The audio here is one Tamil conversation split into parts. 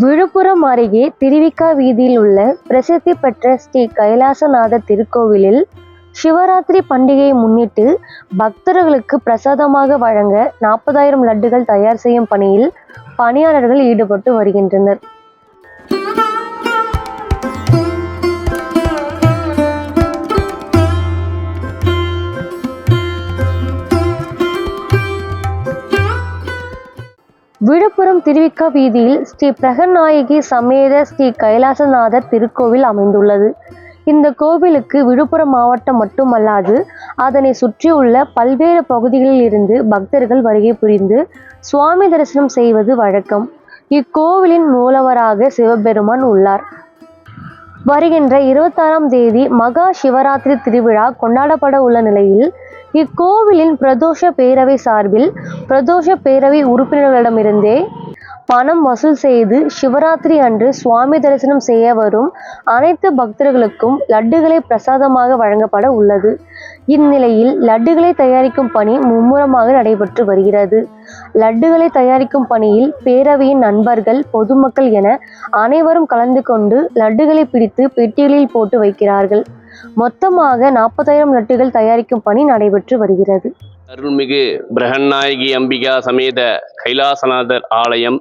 விழுப்புரம் அருகே திருவிக வீதியில் உள்ள பிரசித்தி பெற்ற ஸ்ரீ கைலாசநாதர் திருக்கோவிலில் சிவராத்திரி பண்டிகையை முன்னிட்டு பக்தர்களுக்கு பிரசாதமாக வழங்க 40,000 லட்டுகள் தயார் செய்யும் பணியில் பணியாளர்கள் ஈடுபட்டு வருகின்றனர். விழுப்புரம் திருவிக வீதியில் ஸ்ரீ பிரகநாயகி சமேத ஸ்ரீ கைலாசநாதர் திருக்கோவில் அமைந்துள்ளது. இந்த கோவிலுக்கு விழுப்புரம் மாவட்டம் மட்டுமல்லாது அதனை சுற்றியுள்ள பல்வேறு பகுதிகளில் இருந்து பக்தர்கள் வருகை புரிந்து சுவாமி தரிசனம் செய்வது வழக்கம். இக்கோவிலின் மூலவராக சிவபெருமான் உள்ளார். வருகின்ற 26ஆம் தேதி மகா சிவராத்திரி திருவிழா கொண்டாடப்பட உள்ள நிலையில் இக்கோவிலின் பிரதோஷ பேரவை சார்பில் பிரதோஷ பேரவை உறுப்பினர்களிடமிருந்தே பணம் வசூல் செய்து சிவராத்திரி அன்று சுவாமி தரிசனம் செய்ய வரும் அனைத்து பக்தர்களுக்கும் லட்டுகளை பிரசாதமாக வழங்கப்பட உள்ளது. இந்நிலையில் லட்டுகளை தயாரிக்கும் பணி மும்முரமாக நடைபெற்று வருகிறது. லட்டுகளை தயாரிக்கும் பணியில் பேரவையின் நண்பர்கள், பொதுமக்கள் என அனைவரும் கலந்து கொண்டு லட்டுகளை பிடித்து பெட்டிகளில் போட்டு வைக்கிறார்கள். மொத்தமாக 40,000 லட்டுகள் தயாரிக்கும் பணி நடைபெற்று வருகிறது. அருள்மிகு பிரகநாயகி அம்பிகா சமேத கைலாசநாதர் ஆலயம்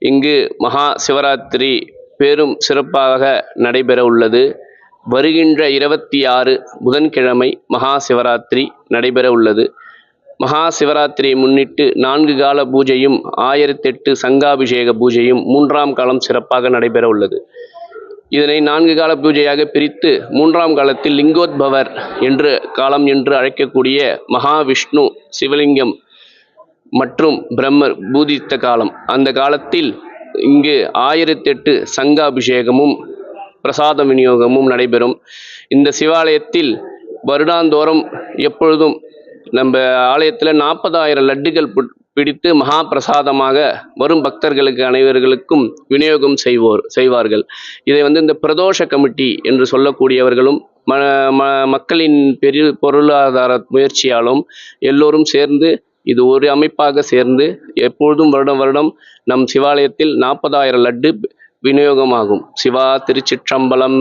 இங்கு மகா சிவராத்திரி பெரும் சிறப்பாக நடைபெற உள்ளது. வருகின்ற 26 புதன்கிழமை மகா சிவராத்திரி நடைபெற உள்ளது. மகா சிவராத்திரியை முன்னிட்டு 4 கால பூஜையும் 1008 சங்காபிஷேக பூஜையும் 3ஆம் காலம் சிறப்பாக நடைபெற உள்ளது. இதனை 4 கால பூஜையாக பிரித்து 3ஆம் காலத்தில் லிங்கோத்பவர் என்று காலம் என்று அழைக்கக்கூடிய மகாவிஷ்ணு சிவலிங்கம் மற்றும் பிரம்மர் பூதித்த காலம். அந்த காலத்தில் இங்கு 1008 சங்காபிஷேகமும் பிரசாத விநியோகமும் நடைபெறும். இந்த சிவாலயத்தில் வருடாந்தோறும் எப்பொழுதும் நம்ம ஆலயத்தில் 40,000 லட்டுகள் பிடித்து மகா பிரசாதமாக வரும் பக்தர்களுக்கு அனைவர்களுக்கும் விநியோகம் செய்வார்கள். இதை இந்த பிரதோஷ கமிட்டி என்று சொல்லக்கூடியவர்களும் மக்களின் பெரிய பொருளாதார முயற்சியாலும் எல்லோரும் சேர்ந்து இது ஒரு அமைப்பாக சேர்ந்து எப்பொழுதும் வருடம் நம் சிவாலயத்தில் 40,000 லட்டு விநியோகமாகும். சிவா திருச்சிற்றம்பலம்.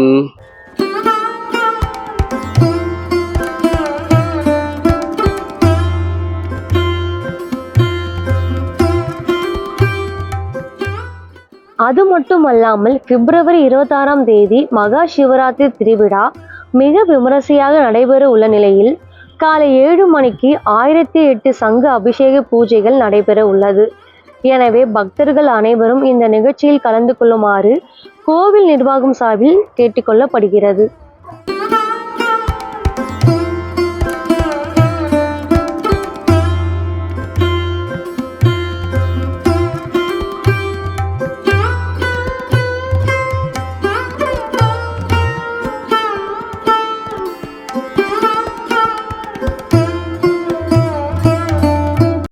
அது மட்டுமல்லாமல் பிப்ரவரி 26ஆம் தேதி மகா சிவராத்திரி திருவிழா மிக விமரிசையாக நடைபெற உள்ள நிலையில் காலை 7 மணிக்கு 1008 சங்க அபிஷேக பூஜைகள் நடைபெற உள்ளது. எனவே பக்தர்கள் அனைவரும் இந்த நிகழ்ச்சியில் கலந்து கொள்ளுமாறு கோவில் நிர்வாகம் சார்பில் கேட்டுக்கொள்ளப்படுகிறது.